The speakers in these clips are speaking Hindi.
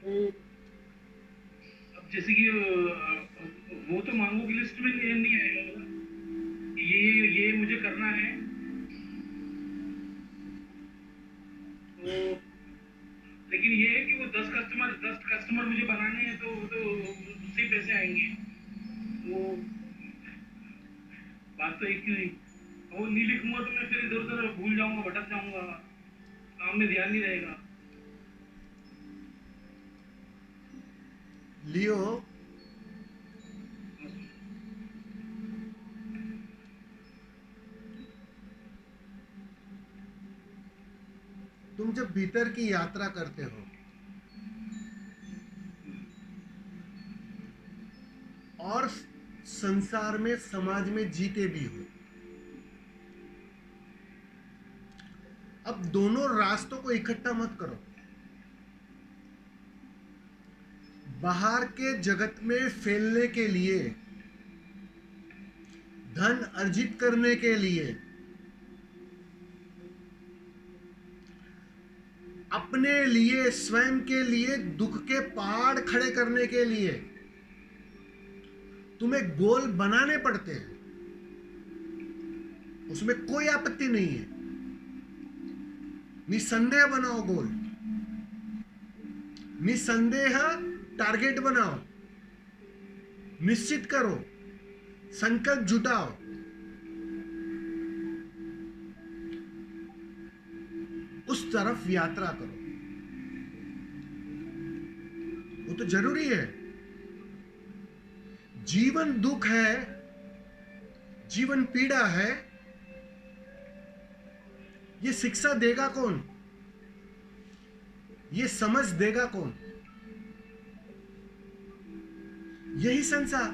तो अब जैसे कि वो तो मांगों की लिस्ट में नहीं नहीं आएगा ना, ये मुझे करना है। तो लेकिन ये है कि वो 10 कस्टमर मुझे बनाने हैं, तो उससे ही पैसे आएंगे। वो बात तो एक ही नहीं। वो नहीं लिखूंगा तो मैं फिर इधर उधर भूल जाऊंगा, भटक जाऊंगा, काम में ध्यान नहीं रहेगा। लियो, तुम जब भीतर की यात्रा करते हो और संसार में, समाज में जीते भी हो, अब दोनों रास्तों को इकट्ठा मत करो। बाहर के जगत में फैलने के लिए, धन अर्जित करने के लिए, अपने लिए, स्वयं के लिए दुख के पहाड़ खड़े करने के लिए तुम्हें गोल बनाने पड़ते हैं। उसमें कोई आपत्ति नहीं है, निसंदेह बनाओ गोल, निसंदेह टारगेट बनाओ, निश्चित करो, संकल्प जुटाओ। उस तरफ यात्रा करो, वो तो जरूरी है। जीवन दुख है, जीवन पीड़ा है, ये शिक्षा देगा कौन? ये समझ देगा कौन? यही संसार।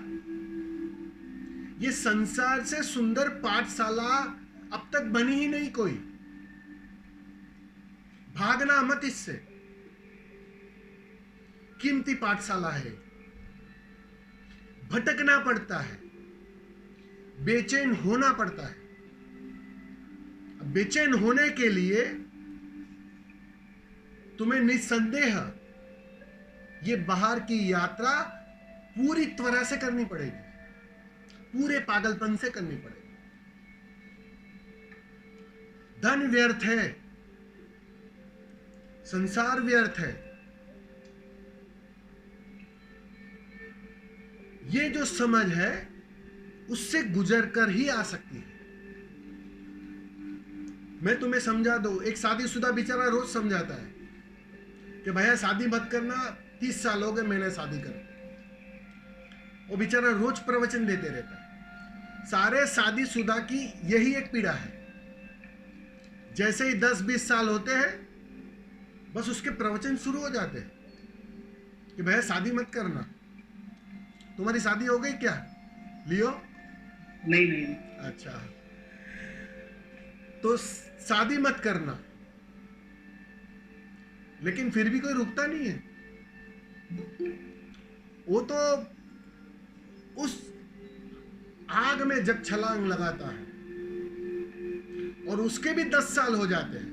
ये संसार से सुंदर पाठशाला अब तक बनी ही नहीं कोई। भागना मत इससे, कीमती पाठशाला है। भटकना पड़ता है, बेचैन होना पड़ता है। बेचैन होने के लिए तुम्हें निसंदेह ये बाहर की यात्रा पूरी तरह से करनी पड़ेगी, पूरे पागलपन से करनी पड़ेगी। धन व्यर्थ है, संसार व्यर्थ है। ये जो समझ है उससे गुजर कर ही आ सकती है। मैं तुम्हें समझा दो, एक शादीशुदा बेचारा रोज समझाता है कि भैया शादी मत करना, 30 साल हो गए मैंने शादी कर। वो बेचारा रोज प्रवचन देते रहता है। सारे शादीशुदा की यही एक पीड़ा है। जैसे ही 10-20 साल होते हैं, बस उसके प्रवचन शुरू हो जाते हैं कि भैया शादी मत करना। तुम्हारी शादी हो गई क्या लियो? नहीं नहीं। अच्छा, तो शादी मत करना, लेकिन फिर भी कोई रुकता नहीं है। वो तो उस आग में जब छलांग लगाता है और उसके भी 10 साल हो जाते हैं,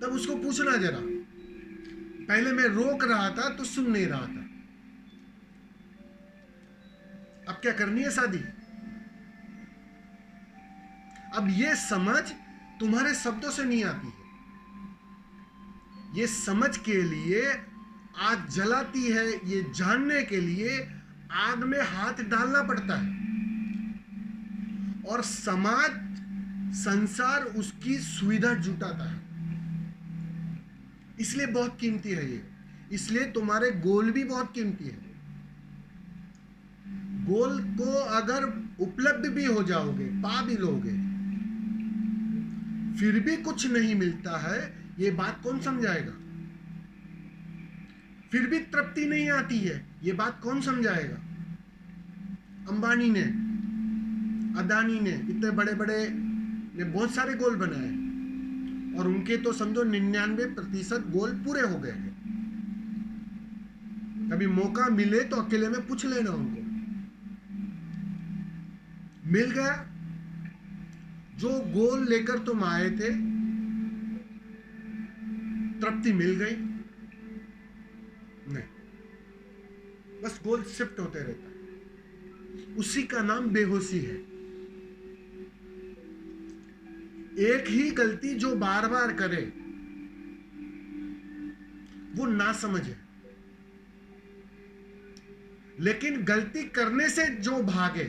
तब उसको पूछना जरा, पहले मैं रोक रहा था तो सुन नहीं रहा था, अब क्या करनी है शादी? अब ये समझ तुम्हारे शब्दों से नहीं आती है। ये समझ के लिए आग जलाती है, ये जानने के लिए आग में हाथ डालना पड़ता है। और समाज, संसार उसकी सुविधा जुटाता है। इसलिए बहुत कीमती है ये। इसलिए तुम्हारे गोल भी बहुत कीमती है। गोल को अगर उपलब्ध भी हो जाओगे, पा भी लोगे, फिर भी कुछ नहीं मिलता है, ये बात कौन समझाएगा? फिर भी तृप्ति नहीं आती है, ये बात कौन समझाएगा? अंबानी ने, अदानी ने, इतने बड़े बड़े ने बहुत सारे गोल बनाए और उनके तो समझो 99% गोल पूरे हो गए हैं। कभी मौका मिले तो अकेले में पूछ लेना उनको, मिल गया जो गोल लेकर तुम आए थे, तृप्ति मिल गई? नहीं। बस गोल शिफ्ट होते रहता है। उसी का नाम बेहोशी है। एक ही गलती जो बार बार करे वो ना समझे, लेकिन गलती करने से जो भागे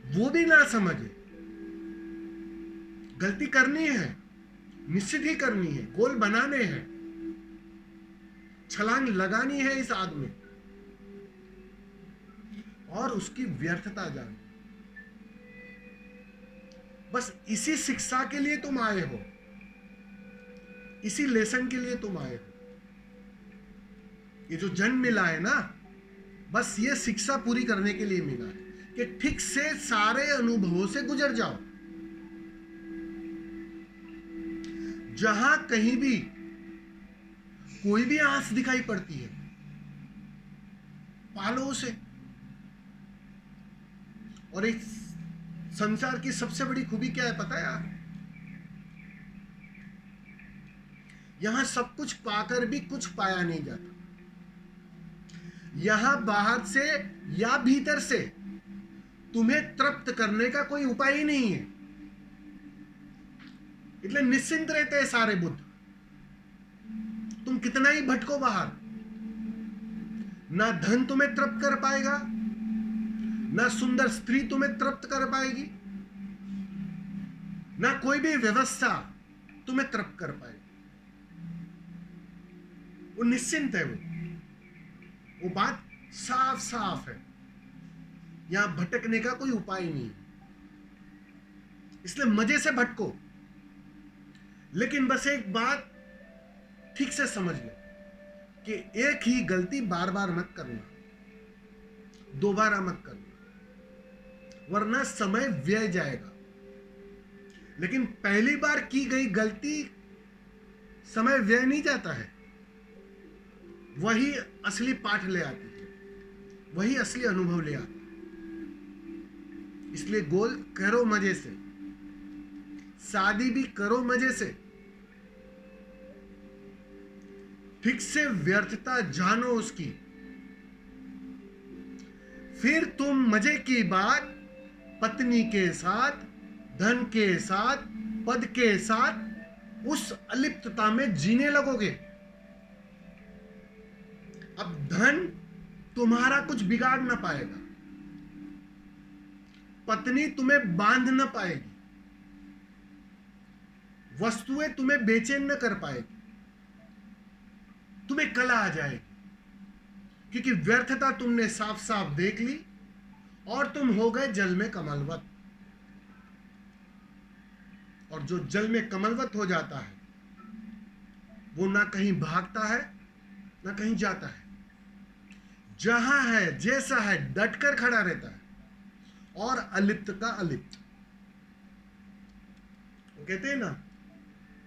वो भी ना समझे। गलती करनी है, निश्चित ही करनी है, गोल बनाने हैं, छलांग लगानी है इस आग में और उसकी व्यर्थता जाननी। बस इसी शिक्षा के लिए तुम आए हो, इसी लेसन के लिए तुम आए हो। ये जो जन्म मिला है ना, बस ये शिक्षा पूरी करने के लिए मिला है कि ठीक से सारे अनुभवों से गुजर जाओ। जहां कहीं भी कोई भी आंच दिखाई पड़ती है, पालो उसे। और इस संसार की सबसे बड़ी खूबी क्या है पता है यार? यहां सब कुछ पाकर भी कुछ पाया नहीं जाता। यहां बाहर से या भीतर से तुम्हें तृप्त करने का कोई उपाय ही नहीं है। इसलिए निश्चिंत रहते हैं सारे बुद्ध। तुम कितना ही भटको बाहर, ना धन तुम्हें तृप्त कर पाएगा, ना सुंदर स्त्री तुम्हें तृप्त कर पाएगी, ना कोई भी व्यवस्था तुम्हें तृप्त कर पाएगी। वो निश्चिंत है। वो बात साफ साफ है। यहां भटकने का कोई उपाय नहीं है। इसलिए मजे से भटको, लेकिन बस एक बात ठीक से समझ लो कि एक ही गलती बार बार मत करना, दोबारा मत करना, वरना समय व्यय जाएगा। लेकिन पहली बार की गई गलती समय व्यय नहीं जाता है, वही असली पाठ ले आती है, वही असली अनुभव ले आती है। इसलिए गोल करो मजे से, शादी भी करो मजे से, ठीक से व्यर्थता जानो उसकी। फिर तुम मजे की बात पत्नी के साथ, धन के साथ, पद के साथ उस अलिप्तता में जीने लगोगे। अब धन तुम्हारा कुछ बिगाड़ ना पाएगा, पत्नी तुम्हें बांध ना पाएगी, वस्तुएं तुम्हें बेचैन न कर पाएगी, तुम्हें कला आ जाएगी, क्योंकि व्यर्थता तुमने साफ साफ देख ली और तुम हो गए जल में कमलवत। और जो जल में कमलवत हो जाता है वो ना कहीं भागता है ना कहीं जाता है, जहां है जैसा है डटकर खड़ा रहता है और अलिप्त का अलिप्त। वो कहते हैं ना,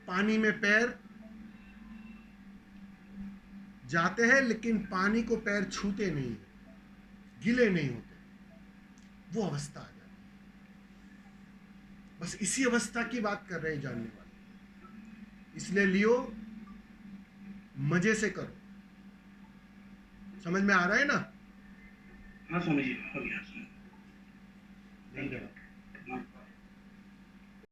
पानी में पैर जाते हैं लेकिन पानी को पैर छूते नहीं, गीले नहीं होते, वो अवस्था आ जाती है। बस इसी अवस्था की बात कर रहे हैं जानने वाले। इसलिए लियो, मजे से करो। समझ में आ रहा है ना? हाँ समझिए, हो गया। धन्यवाद।